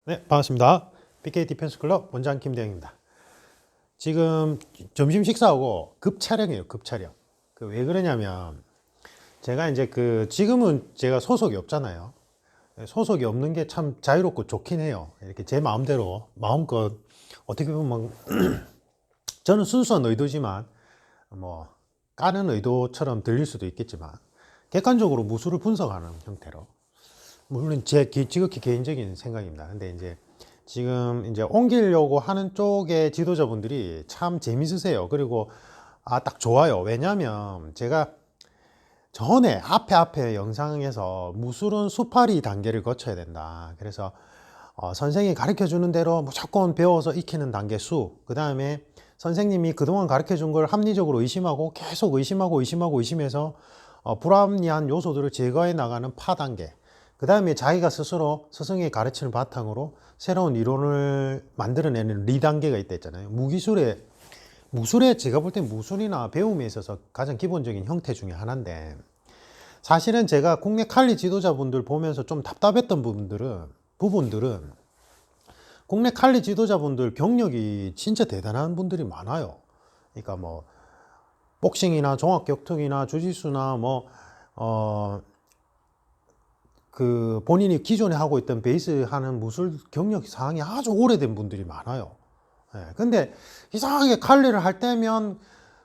네, 반갑습니다. BK 디펜스 클럽 원장 김대영입니다. 지금 점심 식사하고 급 촬영이에요, 급 촬영. 왜 그러냐면 제가 이제 지금은 제가 소속이 없잖아요. 소속이 없는 게 참 자유롭고 좋긴 해요. 이렇게 제 마음대로 마음껏 어떻게 보면 저는 순수한 의도지만 뭐 까는 의도처럼 들릴 수도 있겠지만 객관적으로 무술을 분석하는 형태로 물론 제 지극히 개인적인 생각입니다. 근데 이제 지금 이제 옮기려고 하는 쪽의 지도자분들이 참 재밌으세요. 그리고 딱 좋아요. 왜냐면 제가 전에 앞에 영상에서 무술은 수파리 단계를 거쳐야 된다. 그래서 선생님이 가르쳐 주는 대로 무조건 배워서 익히는 단계 수, 그 다음에 선생님이 그동안 가르쳐 준 걸 합리적으로 의심하고 계속 의심해서 불합리한 요소들을 제거해 나가는 파 단계, 그 다음에 자기가 스스로 스승의 가르침을 바탕으로 새로운 이론을 만들어내는 리 단계가 있다 했잖아요. 무술에 제가 볼 때 무술이나 배움에 있어서 가장 기본적인 형태 중에 하나인데, 사실은 제가 국내 칼리 지도자분들 보면서 좀 답답했던 부분들은 국내 칼리 지도자분들 경력이 진짜 대단한 분들이 많아요. 그러니까 뭐 복싱이나 종합격투기나 주짓수나 본인이 기존에 하고 있던 베이스 하는 무술 경력 사항이 아주 오래된 분들이 많아요. 근데 이상하게 칼리를 할 때면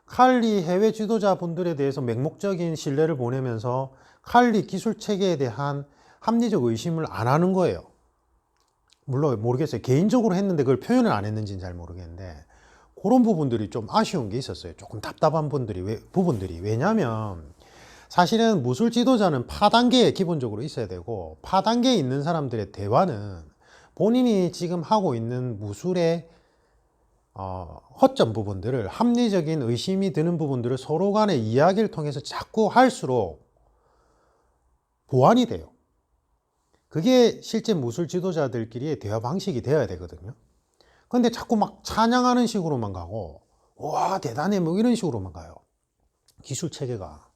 칼리 해외 지도자분들에 대해서 맹목적인 신뢰를 보내면서 칼리 기술 체계에 대한 합리적 의심을 안 하는 거예요. 물론 모르겠어요. 개인적으로 했는데 그걸 표현을 안 했는지는 잘 모르겠는데 그런 부분들이 좀 아쉬운 게 있었어요. 조금 답답한 부분들이. 왜냐하면 사실은 무술 지도자는 파 단계에 기본적으로 있어야 되고, 파 단계에 있는 사람들의 대화는 본인이 지금 하고 있는 무술의 허점 부분들을, 합리적인 의심이 드는 부분들을 서로 간의 이야기를 통해서 자꾸 할수록 보완이 돼요. 그게 실제 무술 지도자들끼리의 대화 방식이 되어야 되거든요. 근데 자꾸 막 찬양하는 식으로만 가고, 와 대단해 뭐 이런 식으로만 가요. 기술 체계가.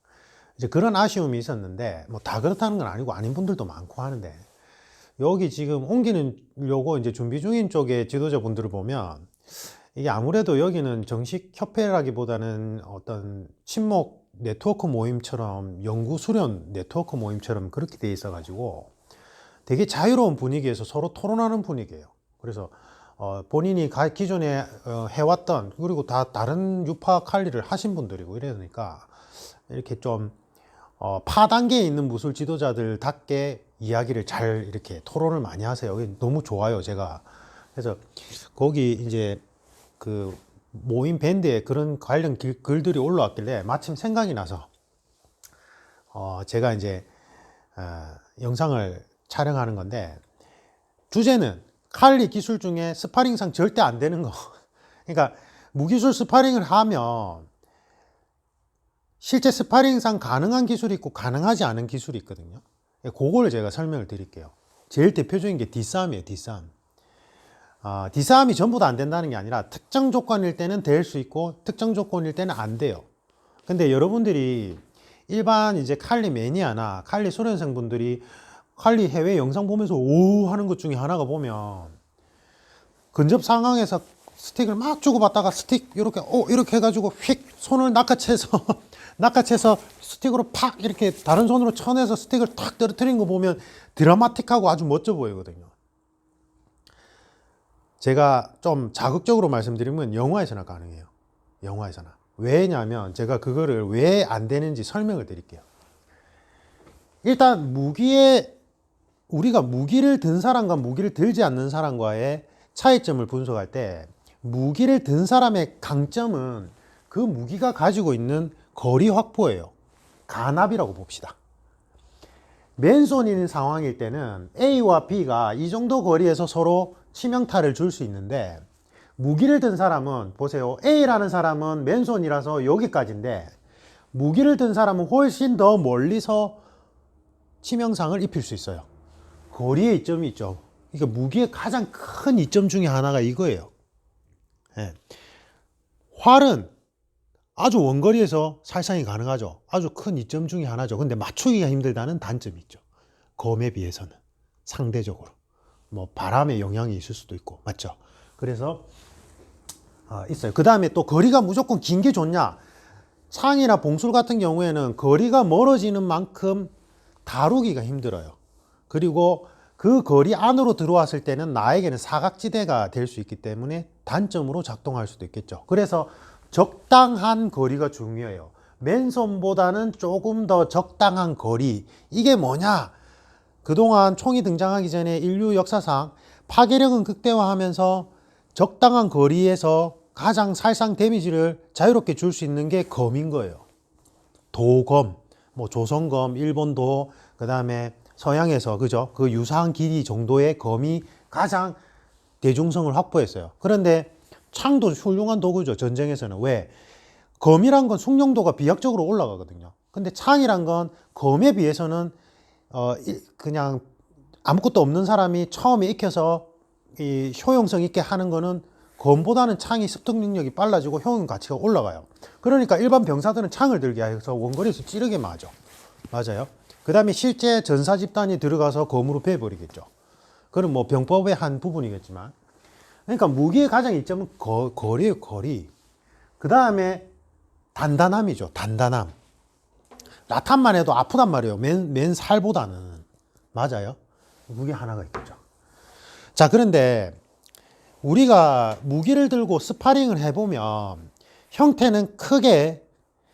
이제 그런 아쉬움이 있었는데 뭐 다 그렇다는 건 아니고 아닌 분들도 많고 하는데, 여기 지금 옮기려고 이제 준비 중인 쪽의 지도자분들을 보면 이게 아무래도 여기는 정식 협회라기보다는 어떤 친목 네트워크 모임처럼, 연구 수련 네트워크 모임처럼 그렇게 돼 있어 가지고 되게 자유로운 분위기에서 서로 토론하는 분위기예요. 그래서 본인이 기존에 해왔던, 그리고 다 다른 유파 칼리를 하신 분들이고 이러니까 이렇게 좀 파 단계에 있는 무술 지도자들답게 이야기를 잘 이렇게 토론을 많이 하세요. 너무 좋아요, 제가. 그래서 거기 이제 그 모임 밴드에 그런 관련 글들이 올라왔길래 마침 생각이 나서 제가 이제 영상을 촬영하는 건데, 주제는 칼리 기술 중에 스파링상 절대 안 되는 거. 그러니까 무기술 스파링을 하면 실제 스파링상 가능한 기술이 있고 가능하지 않은 기술이 있거든요. 그걸 제가 설명을 드릴게요. 제일 대표적인 게 뒷싸움이에요, 뒷싸움. 뒷싸움이 전부 다 안 된다는 게 아니라 특정 조건일 때는 될 수 있고 특정 조건일 때는 안 돼요. 근데 여러분들이 일반 이제 칼리 매니아나 칼리 수련생 분들이 칼리 해외 영상 보면서 오 하는 것 중에 하나가 보면, 근접 상황에서 스틱을 막 주고받다가 스틱 이렇게 해가지고 휙 손을 낚아채서 스틱으로 팍 이렇게 다른 손으로 쳐내서 스틱을 탁 떨어뜨린 거 보면 드라마틱하고 아주 멋져 보이거든요. 제가 좀 자극적으로 말씀드리면 영화에서나 가능해요. 영화에서나. 왜냐하면 제가 그거를 왜 안 되는지 설명을 드릴게요. 일단 우리가 무기를 든 사람과 무기를 들지 않는 사람과의 차이점을 분석할 때, 무기를 든 사람의 강점은 그 무기가 가지고 있는 거리 확보예요. 간압이라고 봅시다. 맨손인 상황일 때는 A와 B가 이 정도 거리에서 서로 치명타를 줄 수 있는데, 무기를 든 사람은 보세요. A라는 사람은 맨손이라서 여기까지인데 무기를 든 사람은 훨씬 더 멀리서 치명상을 입힐 수 있어요. 거리의 이점이 있죠. 그러니까 무기의 가장 큰 이점 중에 하나가 이거예요. 활은 아주 원거리에서 살상이 가능하죠. 아주 큰 이점 중에 하나죠. 근데 맞추기가 힘들다는 단점이 있죠. 검에 비해서는 상대적으로. 뭐 바람의 영향이 있을 수도 있고, 맞죠? 그래서 있어요. 그 다음에 또 거리가 무조건 긴 게 좋냐? 창이나 봉술 같은 경우에는 거리가 멀어지는 만큼 다루기가 힘들어요. 그리고 그 거리 안으로 들어왔을 때는 나에게는 사각지대가 될 수 있기 때문에 단점으로 작동할 수도 있겠죠. 그래서 적당한 거리가 중요해요. 맨손보다는 조금 더 적당한 거리. 이게 뭐냐? 그동안 총이 등장하기 전에 인류 역사상 파괴력은 극대화하면서 적당한 거리에서 가장 살상 데미지를 자유롭게 줄 수 있는 게 검인 거예요. 도검, 뭐 조선검, 일본도, 그 다음에 서양에서, 그죠? 그 유사한 길이 정도의 검이 가장 대중성을 확보했어요. 그런데 창도 훌륭한 도구죠, 전쟁에서는. 왜? 검이란 건 숙련도가 비약적으로 올라가거든요. 근데 창이란 건 검에 비해서는 그냥 아무것도 없는 사람이 처음에 익혀서 이 효용성 있게 하는 거는 검보다는 창이 습득 능력이 빨라지고 효용 가치가 올라가요. 그러니까 일반 병사들은 창을 들게 해서 원거리에서 찌르게 맞아. 맞아요. 그 다음에 실제 전사 집단이 들어가서 검으로 베어버리겠죠. 그건 뭐 병법의 한 부분이겠지만. 그러니까 무기의 가장 이점은 거리예요, 거리. 그 다음에 단단함이죠, 단단함. 라탄만 해도 아프단 말이에요. 맨 살보다는. 맞아요. 그게 하나가 있겠죠. 자, 그런데 우리가 무기를 들고 스파링을 해보면 형태는 크게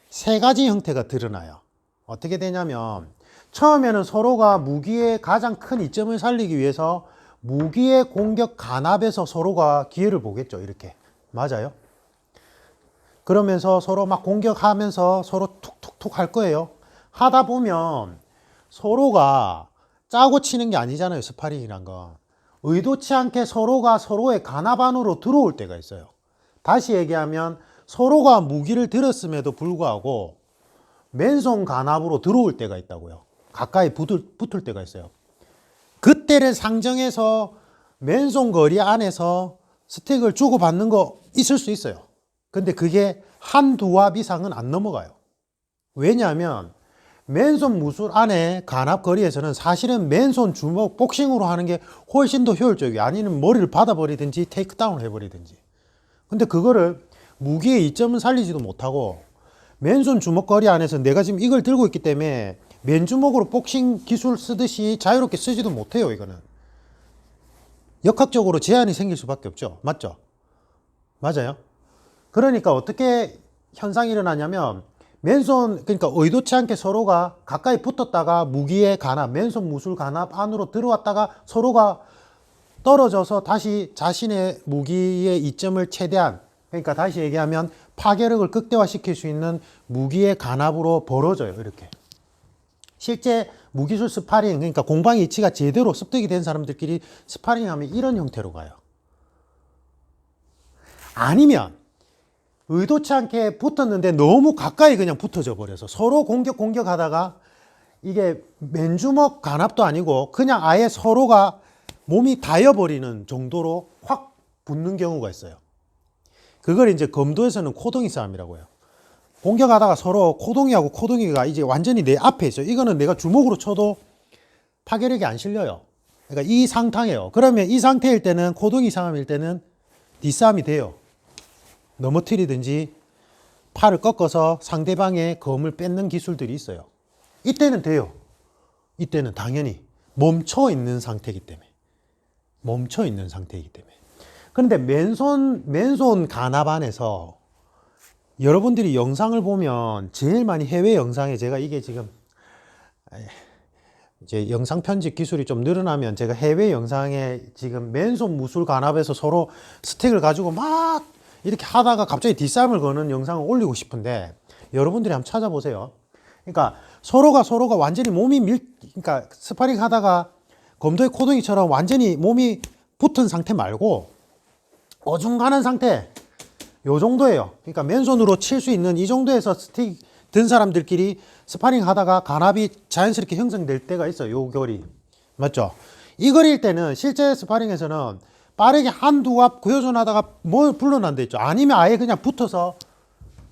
세 가지 형태가 드러나요. 어떻게 되냐면 처음에는 서로가 무기의 가장 큰 이점을 살리기 위해서 무기의 공격 간압에서 서로가 기회를 보겠죠. 이렇게. 맞아요. 그러면서 서로 막 공격하면서 서로 툭툭툭 할 거예요. 하다 보면 서로가 짜고 치는 게 아니잖아요. 스파링이란 건. 의도치 않게 서로가 서로의 간압 안으로 들어올 때가 있어요. 다시 얘기하면 서로가 무기를 들었음에도 불구하고 맨손 간압으로 들어올 때가 있다고요. 가까이 붙을 때가 있어요. 그때를 상정해서 맨손 거리 안에서 스택을 주고받는 거 있을 수 있어요. 근데 그게 한두 합 이상은 안 넘어가요. 왜냐하면 맨손 무술 안에 간압 거리에서는 사실은 맨손 주먹 복싱으로 하는 게 훨씬 더 효율적이에요. 아니면 머리를 받아버리든지 테이크다운을 해버리든지. 근데 그거를 무기의 이점은 살리지도 못하고 맨손 주먹 거리 안에서 내가 지금 이걸 들고 있기 때문에 맨주먹으로 복싱 기술 쓰듯이 자유롭게 쓰지도 못해요. 이거는 역학적으로 제한이 생길 수밖에 없죠. 맞죠? 맞아요. 그러니까 어떻게 현상이 일어나냐면 맨손, 그러니까 의도치 않게 서로가 가까이 붙었다가 무기의 간압, 맨손 무술 간압 안으로 들어왔다가 서로가 떨어져서 다시 자신의 무기의 이점을 최대한, 그러니까 다시 얘기하면 파괴력을 극대화시킬 수 있는 무기의 간압으로 벌어져요. 이렇게. 실제 무기술 스파링, 그러니까 공방의 이치가 제대로 습득이 된 사람들끼리 스파링하면 이런 형태로 가요. 아니면 의도치 않게 붙었는데 너무 가까이 그냥 붙어져 버려서 서로 공격하다가 이게 맨주먹 간압도 아니고 그냥 아예 서로가 몸이 닿여버리는 정도로 확 붙는 경우가 있어요. 그걸 이제 검도에서는 코동이 싸움이라고 해요. 공격하다가 서로 코동이하고 코동이가 이제 완전히 내 앞에 있어요. 이거는 내가 주먹으로 쳐도 파괴력이 안 실려요. 그러니까 이 상태예요. 그러면 이 상태일 때는 코동이 싸움일 때는 뒷싸움이 돼요. 넘어뜨리든지 팔을 꺾어서 상대방의 검을 뺏는 기술들이 있어요. 이때는 돼요. 이때는 당연히 멈춰 있는 상태이기 때문에. 멈춰 있는 상태이기 때문에. 그런데 맨손 간압 안에서 여러분들이 영상을 보면 제일 많이 해외 영상에 제가 이게 지금 이제 영상 편집 기술이 좀 늘어나면 제가 해외 영상에 지금 맨손 무술 간압에서 서로 스틱을 가지고 막 이렇게 하다가 갑자기 뒷싸움을 거는 영상을 올리고 싶은데 여러분들이 한번 찾아보세요. 그러니까 서로가 완전히 몸이 그러니까 스파링 하다가 검도의 코동이처럼 완전히 몸이 붙은 상태 말고 어중간한 상태, 요 정도예요. 그러니까 맨손으로 칠 수 있는 이 정도에서 스틱 든 사람들끼리 스파링 하다가 간압이 자연스럽게 형성될 때가 있어요. 요 거리. 맞죠? 이 거리일 때는 실제 스파링에서는 빠르게 한두 합 구효전하다가 뭘 불러난 데 있죠. 아니면 아예 그냥 붙어서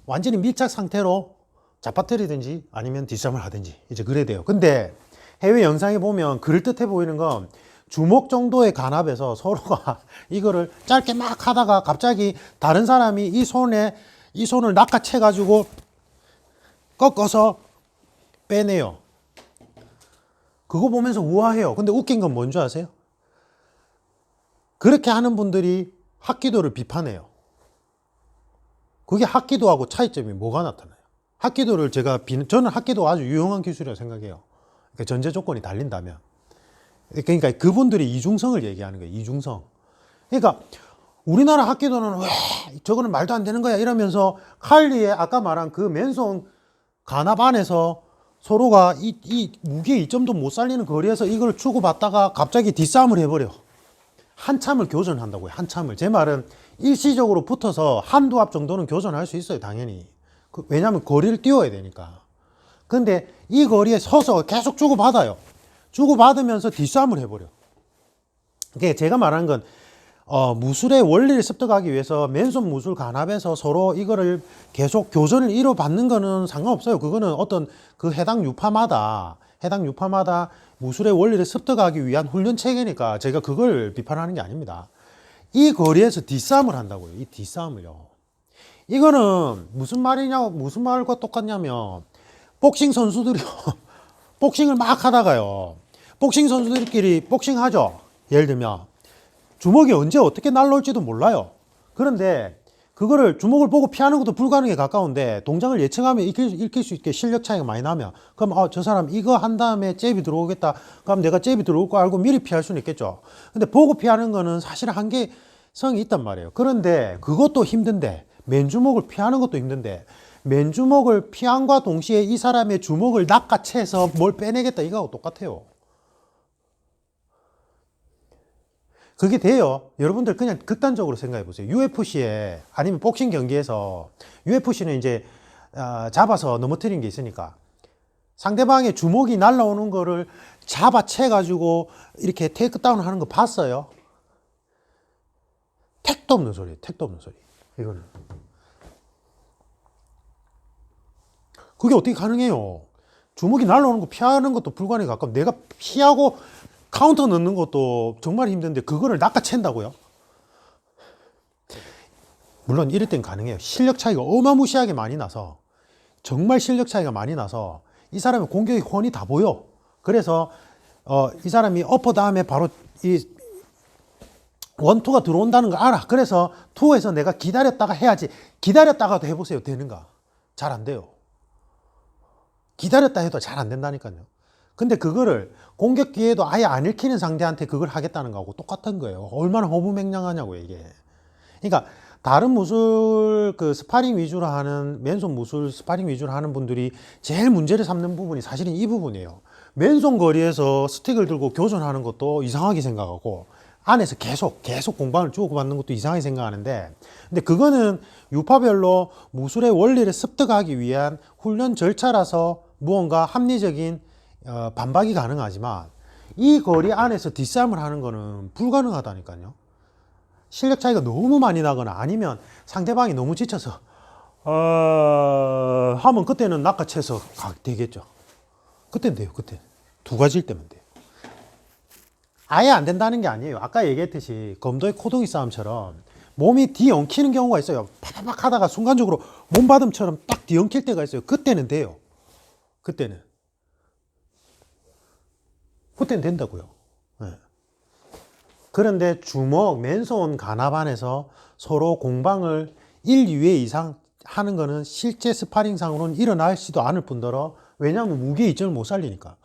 완전히 밀착 상태로 잡아뜨리든지 아니면 뒷싸움을 하든지 이제 그래야 돼요. 근데 해외 영상에 보면 그럴듯해 보이는 건 주먹 정도의 간압에서 서로가 이거를 짧게 막 하다가 갑자기 다른 사람이 이 손을 낚아채 가지고 꺾어서 빼내요. 그거 보면서 우아해요. 근데 웃긴 건 뭔지 아세요? 그렇게 하는 분들이 합기도를 비판해요. 그게 합기도하고 차이점이 뭐가 나타나요? 합기도를 저는 합기도가 아주 유용한 기술이라고 생각해요. 그러니까 전제 조건이 달린다면. 그러니까 그분들이 이중성을 얘기하는 거예요. 이중성. 그러니까 우리나라 합기도는 왜 저거는 말도 안 되는 거야 이러면서 칼리의 아까 말한 그 맨손 간압 안에서 서로가 이 무게의 이점도 못 살리는 거리에서 이걸 주고받다가 갑자기 뒷싸움을 해버려. 한참을 교전한다고요. 한참을. 제 말은 일시적으로 붙어서 한두 합 정도는 교전할 수 있어요. 당연히. 왜냐하면 거리를 띄워야 되니까. 근데 이 거리에 서서 계속 주고받아요. 주고받으면서 뒷싸움을 해버려. 그게 제가 말하는 건 무술의 원리를 습득하기 위해서 맨손 무술 간압에서 서로 이거를 계속 교전을 이뤄받는 거는 상관없어요. 그거는 어떤 그 해당 유파마다 무술의 원리를 습득하기 위한 훈련 체계니까 제가 그걸 비판하는 게 아닙니다. 이 거리에서 뒷싸움을 한다고요. 이 뒷싸움을요. 이거는 무슨 말과 똑같냐면 복싱 선수들이요. 복싱을 막 하다가요. 복싱 선수들끼리 복싱하죠. 예를 들면 주먹이 언제 어떻게 날라올지도 몰라요. 그런데 그거를 주먹을 보고 피하는 것도 불가능에 가까운데 동작을 예측하면 익힐 수 있게 실력 차이가 많이 나면 그럼 저 사람 이거 한 다음에 잽이 들어오겠다. 그럼 내가 잽이 들어올 거 알고 미리 피할 수는 있겠죠. 근데 보고 피하는 거는 사실 한계성이 있단 말이에요. 그런데 그것도 힘든데 맨주먹을 피하는 것도 힘든데 맨주먹을 피함과 동시에 이 사람의 주먹을 낚아채서 뭘 빼내겠다 이거하고 똑같아요. 그게 돼요. 여러분들 그냥 극단적으로 생각해 보세요. UFC에 아니면 복싱 경기에서 UFC는 이제 잡아서 넘어뜨린 게 있으니까 상대방의 주먹이 날라오는 거를 잡아채 가지고 이렇게 테이크다운 하는 거 봤어요? 택도 없는 소리예요. 택도 없는 소리. 이거는 그게 어떻게 가능해요? 주먹이 날라오는 거 피하는 것도 불가능에 가까워. 내가 피하고 카운터 넣는 것도 정말 힘든데 그거를 낚아챈다고요? 물론 이럴 땐 가능해요. 실력 차이가 어마무시하게 많이 나서 정말 실력 차이가 많이 나서 이 사람의 공격의 훤히 다 보여. 그래서 이 사람이 어퍼 다음에 바로 이 원투가 들어온다는 걸 알아. 그래서 투에서 내가 기다렸다가 해야지. 기다렸다가도 해보세요. 되는가? 잘 안 돼요. 기다렸다 해도 잘 안 된다니까요. 근데 그거를 공격 기회도 아예 안 읽히는 상대한테 그걸 하겠다는 거하고 똑같은 거예요. 얼마나 허무맹랑하냐고 이게. 그러니까 다른 무술 그 스파링 위주로 하는 맨손 무술 스파링 위주로 하는 분들이 제일 문제를 삼는 부분이 사실은 이 부분이에요. 맨손 거리에서 스틱을 들고 교전하는 것도 이상하게 생각하고 안에서 계속 공방을 주고받는 것도 이상하게 생각하는데 근데 그거는 유파별로 무술의 원리를 습득하기 위한 훈련 절차라서 무언가 합리적인 반박이 가능하지만 이 거리 안에서 뒷싸움을 하는 거는 불가능하다니까요. 실력 차이가 너무 많이 나거나 아니면 상대방이 너무 지쳐서 하면 그때는 낚아채서 되겠죠. 그때는 돼요. 그때 두 가지일 때면 돼요. 아예 안 된다는 게 아니에요. 아까 얘기했듯이 검도의 코동이 싸움처럼 몸이 뒤엉키는 경우가 있어요. 파파박 하다가 순간적으로 몸받음처럼 딱 뒤엉킬 때가 있어요. 그때는 돼요. 그때는 된다고요. 네. 그런데 주먹, 맨손 간압 안에서 서로 공방을 1, 2회 이상 하는 거는 실제 스파링상으로는 일어나지도 않을 뿐더러 왜냐하면 무게 이점을 못 살리니까.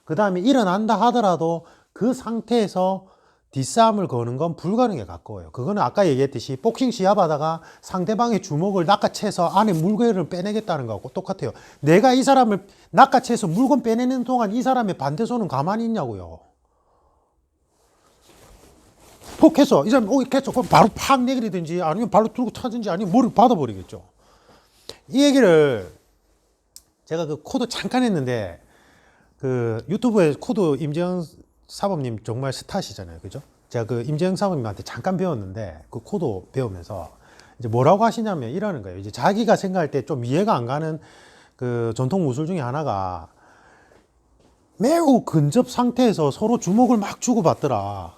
그 다음에 일어난다 하더라도 그 상태에서 뒷싸움을 거는 건 불가능에 가까워요. 그거는 아까 얘기했듯이 복싱 시합하다가 상대방의 주먹을 낚아채서 안에 물건을 빼내겠다는 거하고 똑같아요. 내가 이 사람을 낚아채서 물건 빼내는 동안 이 사람의 반대손은 가만히 있냐고요. 톡 해서 이 사람 했어. 그럼 바로 팍 내리든지 아니면 발로 들고 타든지 아니면 머리를 받아버리겠죠. 이 얘기를 제가 그 코드 잠깐 했는데 그 유튜브에 코드 임재영 사범님 정말 스타시잖아요. 그죠? 제가 그 임재영 사범님한테 잠깐 배웠는데 그 코드 배우면서 이제 뭐라고 하시냐면 이러는 거예요. 이제 자기가 생각할 때 좀 이해가 안 가는 그 전통 무술 중에 하나가 매우 근접 상태에서 서로 주먹을 막 주고받더라.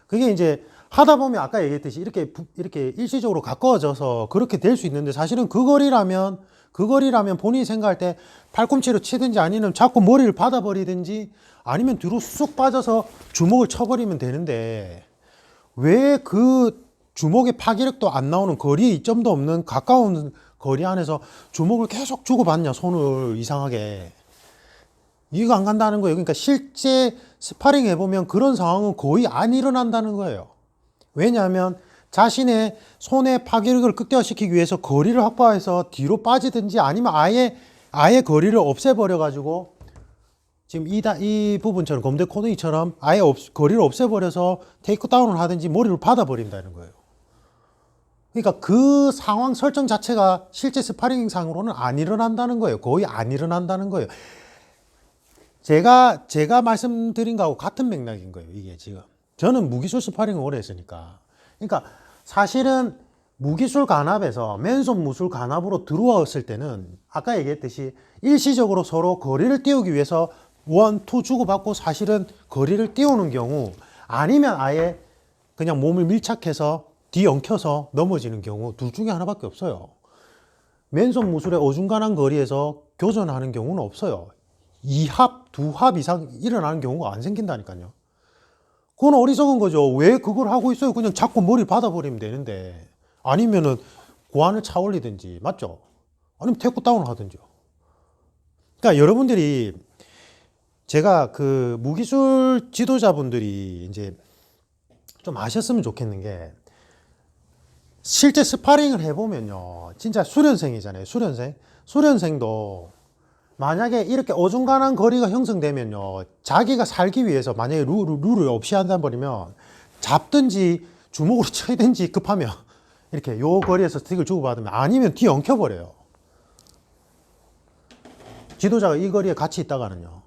그게 이제 하다 보면 아까 얘기했듯이 이렇게 일시적으로 가까워져서 그렇게 될 수 있는데, 사실은 그 거리라면 본인이 생각할 때 팔꿈치로 치든지 아니면 자꾸 머리를 받아버리든지 아니면 뒤로 쑥 빠져서 주먹을 쳐버리면 되는데, 왜 그 주먹의 파괴력도 안 나오는, 거리에 이점도 없는 가까운 거리 안에서 주먹을 계속 주고받냐, 손을 이상하게. 이해가 안 간다는 거예요. 그러니까 실제 스파링 해보면 그런 상황은 거의 안 일어난다는 거예요. 왜냐하면 자신의 손의 파괴력을 극대화시키기 위해서 거리를 확보해서 뒤로 빠지든지 아니면 아예 거리를 없애버려가지고, 지금 이 부분처럼 검대 코너이처럼 아예 거리를 없애버려서 테이크다운을 하든지 머리를 받아버린다는 거예요. 그러니까 그 상황 설정 자체가 실제 스파링상으로는 안 일어난다는 거예요. 거의 안 일어난다는 거예요. 제가 말씀드린 거하고 같은 맥락인 거예요. 이게 지금 저는 무기술 스파링을 오래 했으니까. 그러니까 사실은 무기술 간합에서 맨손 무술 간합으로 들어왔을 때는 아까 얘기했듯이 일시적으로 서로 거리를 띄우기 위해서 원, 투 주고받고 사실은 거리를 띄우는 경우, 아니면 아예 그냥 몸을 밀착해서 뒤엉켜서 넘어지는 경우, 둘 중에 하나밖에 없어요. 맨손 무술의 어중간한 거리에서 교전하는 경우는 없어요. 2합, 2합 이상 일어나는 경우가 안 생긴다니까요. 그건 어리석은 거죠. 왜 그걸 하고 있어요? 그냥 자꾸 머리 받아버리면 되는데. 아니면은 고환을 차 올리든지, 맞죠? 아니면 테이크다운을 하든지요. 그러니까 여러분들이, 제가 그 무기술 지도자분들이 이제 좀 아셨으면 좋겠는 게, 실제 스파링을 해보면요, 진짜 수련생이잖아요. 수련생도 만약에 이렇게 어중간한 거리가 형성되면요, 자기가 살기 위해서 만약에 룰을 없이 한다 버리면 잡든지 주먹으로 쳐야든지 급하면 이렇게 요 거리에서 스틱을 주고받으면, 아니면 뒤 엉켜버려요. 지도자가 이 거리에 같이 있다가는요.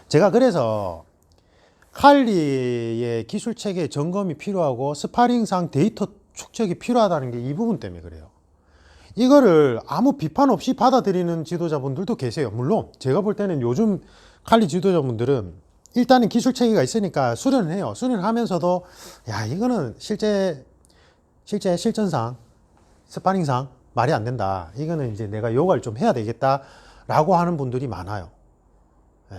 제가 그래서 칼리의 기술체계 점검이 필요하고 스파링상 데이터 축적이 필요하다는 게 이 부분 때문에 그래요. 이거를 아무 비판 없이 받아들이는 지도자분들도 계세요. 물론 제가 볼 때는 요즘 칼리 지도자분들은 일단은 기술체계가 있으니까 수련을 해요. 수련하면서도 야, 이거는 실전상 스파링상 말이 안 된다. 이거는 이제 내가 요가를 좀 해야 되겠다 라고 하는 분들이 많아요. 네.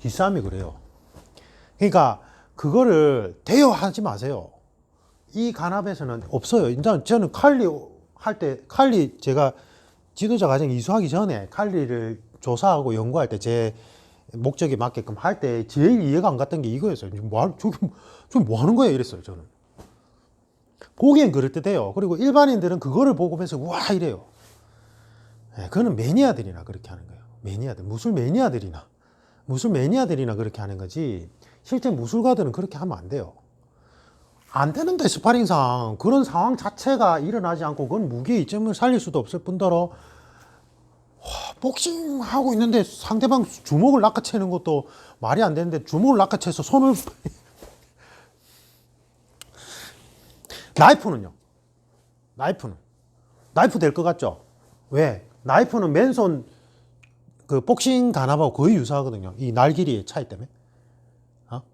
뒷싸움이 그래요. 그러니까 그거를 대여하지 마세요. 이 간합에서는 없어요. 일단 저는 칼리 제가 지도자 과정 이수하기 전에 칼리를 조사하고 연구할 때 제 목적에 맞게끔 할 때 제일 이해가 안 갔던 게 이거였어요. 저기 뭐 하는 거야 이랬어요. 저는 보기엔 그럴듯해요. 그리고 일반인들은 그거를 보고 해서 와 이래요. 네, 그거는 매니아들이나 그렇게 하는 거예요. 매니아들, 무술 매니아들이나 그렇게 하는 거지, 실제 무술가들은 그렇게 하면 안 돼요. 안 되는데, 스파링상 그런 상황 자체가 일어나지 않고 그건 무게의 이점을 살릴 수도 없을 뿐더러 복싱 하고 있는데 상대방 주먹을 낚아채는 것도 말이 안 되는데, 주먹을 낚아채서 손을 나이프 될 것 같죠? 왜? 나이프는 맨손 그 복싱 간합하고 거의 유사하거든요. 이 날 길이의 차이 때문에.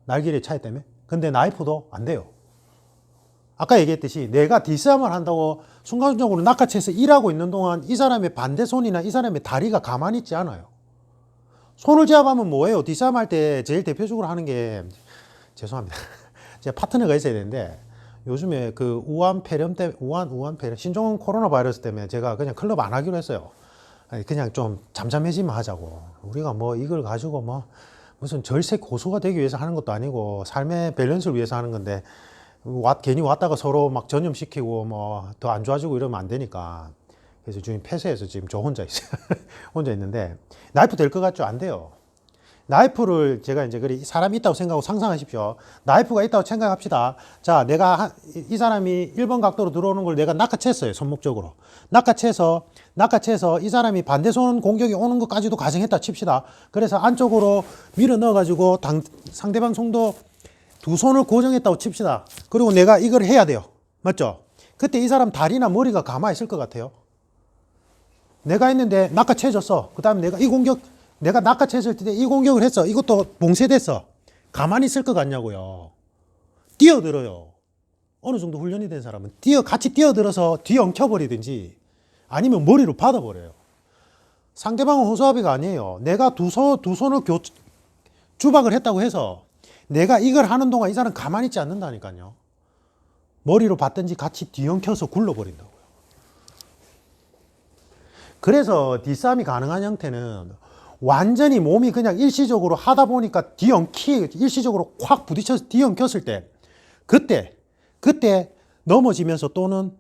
날길의 차이 때문에. 근데 나이프도 안 돼요. 아까 얘기했듯이 내가 뒷싸움을 한다고 순간적으로 낚아채서 일하고 있는 동안 이 사람의 반대 손이나 이 사람의 다리가 가만히 있지 않아요. 손을 제압하면 뭐예요? 뒷싸움 할 때 제일 대표적으로 하는 게, 죄송합니다. 제가 파트너가 있어야 되는데, 요즘에 그 우한폐렴 신종 코로나 바이러스 때문에 제가 그냥 클럽 안 하기로 했어요. 그냥 좀 잠잠해지면 하자고. 우리가 뭐 이걸 가지고 뭐 무슨 절세 고수가 되기 위해서 하는 것도 아니고 삶의 밸런스를 위해서 하는 건데, 괜히 왔다가 서로 막 전염시키고 뭐 더 안 좋아지고 이러면 안 되니까. 그래서 지금 폐쇄해서 지금 저 혼자 있어요. 혼자 있는데, 나이프 될 것 같죠? 안 돼요. 나이프를 제가 이제 그리 사람이 있다고 생각하고 상상하십시오. 나이프가 있다고 생각합시다. 자, 내가 이 사람이 1번 각도로 들어오는 걸 내가 낚아챘어요. 손목적으로. 낚아채서 이 사람이 반대손 공격이 오는 것까지도 가정했다 칩시다. 그래서 안쪽으로 밀어 넣어가지고 상대방 손도 두 손을 고정했다고 칩시다. 그리고 내가 이걸 해야 돼요. 맞죠? 그때 이 사람 다리나 머리가 가만히 있을 것 같아요? 내가 했는데 낚아채졌어. 그 다음에 내가 낚아챘을 때 이 공격을 했어. 이것도 봉쇄됐어. 가만히 있을 것 같냐고요. 뛰어들어요. 어느 정도 훈련이 된 사람은 같이 뛰어들어서 뒤엉켜버리든지 아니면 머리로 받아버려요. 상대방은 호소아비가 아니에요. 내가 두 손을 주박을 했다고 해서 내가 이걸 하는 동안 이 사람은 가만히 있지 않는다니까요. 머리로 받든지 같이 뒤엉켜서 굴러버린다고요. 그래서 뒷싸움이 가능한 형태는 완전히 몸이 그냥 일시적으로 하다 보니까 일시적으로 확 부딪혀서 뒤엉켰을 때 그때 넘어지면서 또는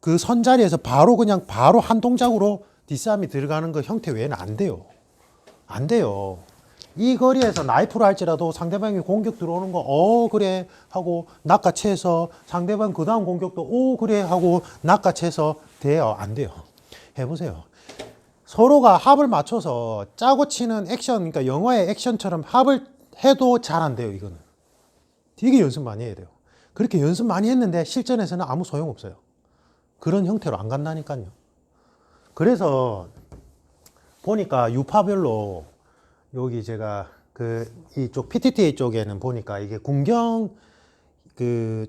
그 선자리에서 바로 한 동작으로 뒷싸움이 들어가는 그 형태 외에는 안 돼요. 안 돼요. 이 거리에서 나이프로 할지라도 상대방이 공격 들어오는 거 그래 하고 낚아채서 상대방 그 다음 공격도 그래 하고 낚아채서 돼요? 안 돼요. 해보세요. 서로가 합을 맞춰서 짜고 치는 액션, 그러니까 영화의 액션처럼 합을 해도 잘 안 돼요. 이거는 되게 연습 많이 해야 돼요. 그렇게 연습 많이 했는데 실전에서는 아무 소용없어요. 그런 형태로 안 간다니까요. 그래서 보니까 유파별로 여기 제가 이쪽 PTTA 쪽에는 보니까 이게 군경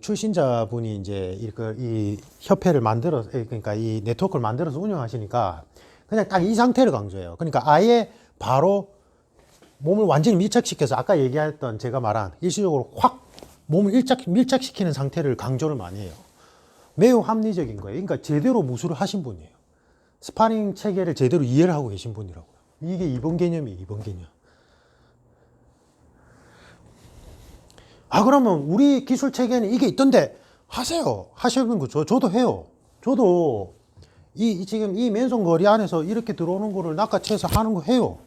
출신자분이 이제 이 협회를 그러니까 이 네트워크를 만들어서 운영하시니까 그냥 딱 이 상태를 강조해요. 그러니까 아예 바로 몸을 완전히 밀착시켜서 아까 얘기했던 제가 말한 일시적으로 확 몸을 밀착시키는 상태를 강조를 많이 해요. 매우 합리적인 거예요. 그러니까 제대로 무술을 하신 분이에요. 스파링 체계를 제대로 이해를 하고 계신 분이라고요. 이게 2번 개념이에요. 2번 개념. 그러면 우리 기술 체계는 이게 있던데 하세요. 하시는 거죠. 저도 해요. 저도 지금 이 맨손 거리 안에서 이렇게 들어오는 거를 낚아채서 하는 거 해요.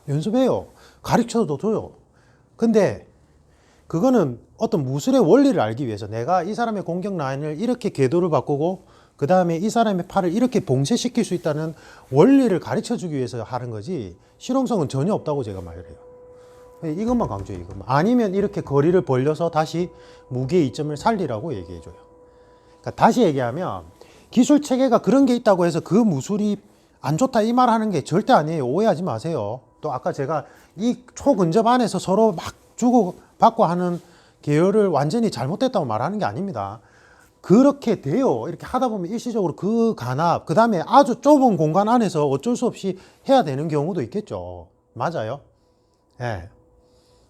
연습해요. 가르쳐도 줘요. 근데 그거는 어떤 무술의 원리를 알기 위해서 내가 이 사람의 공격 라인을 이렇게 궤도를 바꾸고 그 다음에 이 사람의 팔을 이렇게 봉쇄시킬 수 있다는 원리를 가르쳐 주기 위해서 하는 거지 실용성은 전혀 없다고 제가 말을 해요. 이것만 강조해요. 이것만. 아니면 이렇게 거리를 벌려서 다시 무게의 이점을 살리라고 얘기해줘요. 그러니까 다시 얘기하면 기술 체계가 그런 게 있다고 해서 그 무술이 안 좋다 이 말 하는 게 절대 아니에요. 오해하지 마세요. 또 아까 제가 이 초근접 안에서 서로 막 주고받고 하는 계열을 완전히 잘못됐다고 말하는 게 아닙니다. 그렇게 돼요. 이렇게 하다 보면 일시적으로 그 간압, 그 다음에 아주 좁은 공간 안에서 어쩔 수 없이 해야 되는 경우도 있겠죠. 맞아요. 예.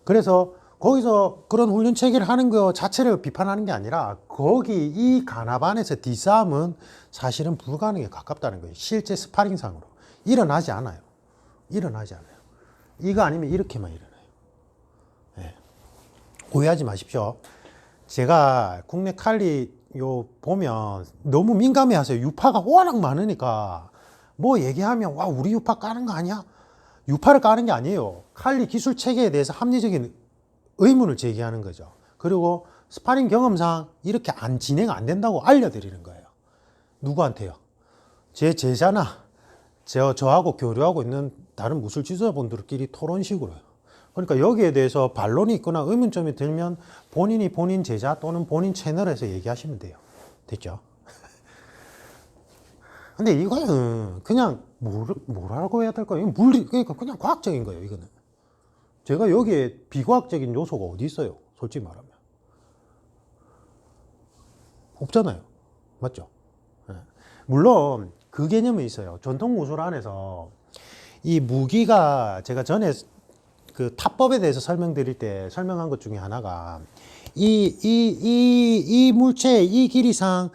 그래서 거기서 그런 훈련 체계를 하는 거 자체를 비판하는 게 아니라 거기 이 간압 안에서 뒤싸움은 사실은 불가능에 가깝다는 거예요. 실제 스파링상으로. 일어나지 않아요. 일어나지 않아요. 이거 아니면 이렇게만 일어나요. 예. 오해하지 마십시오. 제가 국내 칼리 보면 너무 민감해 하세요. 유파가 워낙 많으니까 뭐 얘기하면 와 우리 유파 까는 거 아니야? 유파를 까는 게 아니에요. 칼리 기술 체계에 대해서 합리적인 의문을 제기하는 거죠. 그리고 스파링 경험상 이렇게 진행 안 된다고 알려드리는 거예요. 누구한테요? 제 제자나 저하고 교류하고 있는 다른 무술 지도자분들끼리 토론식으로요. 그러니까 여기에 대해서 반론이 있거나 의문점이 들면 본인이 본인 제자 또는 본인 채널에서 얘기하시면 돼요. 됐죠? 근데 이거는 그냥 뭐라고 해야 될까요? 그러니까 그냥 과학적인 거예요, 이거는. 제가 여기에 비과학적인 요소가 어디 있어요? 솔직히 말하면. 없잖아요. 맞죠? 네. 물론 그 개념은 있어요. 전통 무술 안에서 이 무기가 제가 전에 그 타법에 대해서 설명드릴 때 설명한 것 중에 하나가 이 물체의 이 길이상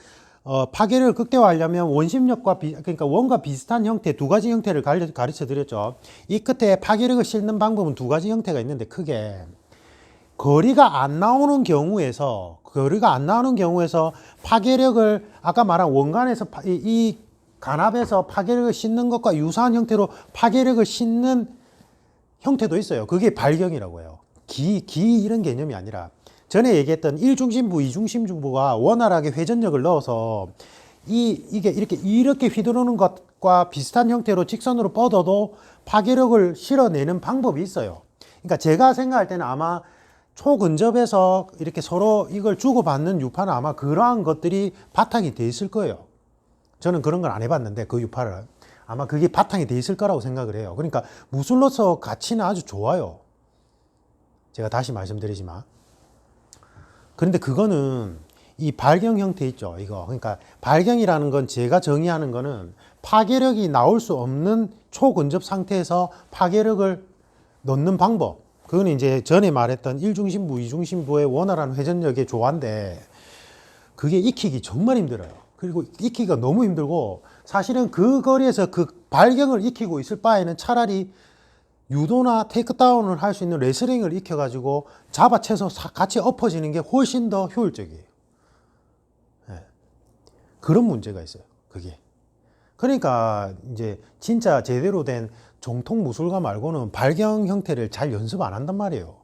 파괴를 극대화하려면 원심력과 그러니까 원과 비슷한 형태 두 가지 형태를 가르쳐 드렸죠. 이 끝에 파괴력을 싣는 방법은 두 가지 형태가 있는데 크게 거리가 안 나오는 경우에서 파괴력을 아까 말한 원간에서 이 간압에서 파괴력을 싣는 것과 유사한 형태로 파괴력을 싣는 형태도 있어요. 그게 발경이라고 해요. 기 이런 개념이 아니라 전에 얘기했던 1중심부, 2중심부가 원활하게 회전력을 넣어서 이게 이렇게 휘두르는 것과 비슷한 형태로 직선으로 뻗어도 파괴력을 실어내는 방법이 있어요. 그러니까 제가 생각할 때는 아마 초근접에서 이렇게 서로 이걸 주고받는 유파는 아마 그러한 것들이 바탕이 돼 있을 거예요. 저는 그런 걸 안 해봤는데 그 유파를 아마 그게 바탕이 돼 있을 거라고 생각을 해요. 그러니까 무술로서 가치는 아주 좋아요. 제가 다시 말씀드리지만. 그런데 그거는 이 발경 형태 있죠, 이거. 그러니까 발경이라는 건 제가 정의하는 거는 파괴력이 나올 수 없는 초근접 상태에서 파괴력을 넣는 방법. 그건 이제 전에 말했던 일중심부, 이중심부의 원활한 회전력의 조화인데 그게 익히기 정말 힘들어요. 그리고 익히기가 너무 힘들고 사실은 그 거리에서 그 발경을 익히고 있을 바에는 차라리 유도나 테이크다운을 할 수 있는 레슬링을 익혀가지고 잡아채서 같이 엎어지는 게 훨씬 더 효율적이에요. 네. 그런 문제가 있어요. 그게. 그러니까 이제 진짜 제대로 된 정통 무술가 말고는 발경 형태를 잘 연습 안 한단 말이에요.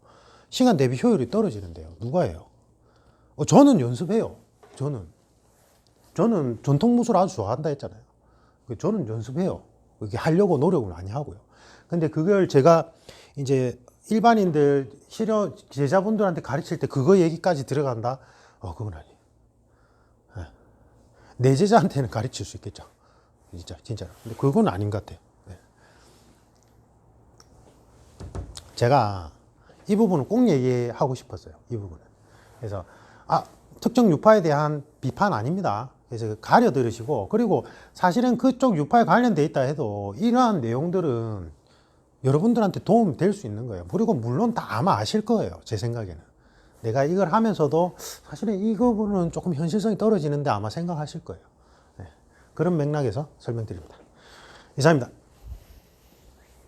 시간 대비 효율이 떨어지는데요. 누가 해요? 저는 연습해요. 저는 전통 무술 아주 좋아한다 했잖아요. 저는 연습해요. 그렇게 하려고 노력을 많이 하고요. 근데 그걸 제가 이제 일반인들 제자분들한테 가르칠 때 그거 얘기까지 들어간다? 그건 아니에요. 네. 내 제자한테는 가르칠 수 있겠죠. 진짜로. 근데 그건 아닌 것 같아요. 네. 제가 이 부분은 꼭 얘기하고 싶었어요. 이 부분은. 그래서, 특정 유파에 대한 비판 아닙니다. 그래서 가려 들으시고, 그리고 사실은 그쪽 유파에 관련돼 있다 해도 이러한 내용들은 여러분들한테 도움이 될 수 있는 거예요. 그리고 물론 다 아마 아실 거예요. 제 생각에는. 내가 이걸 하면서도 사실은 이 부분은 조금 현실성이 떨어지는데 아마 생각하실 거예요. 네. 그런 맥락에서 설명드립니다. 이상입니다.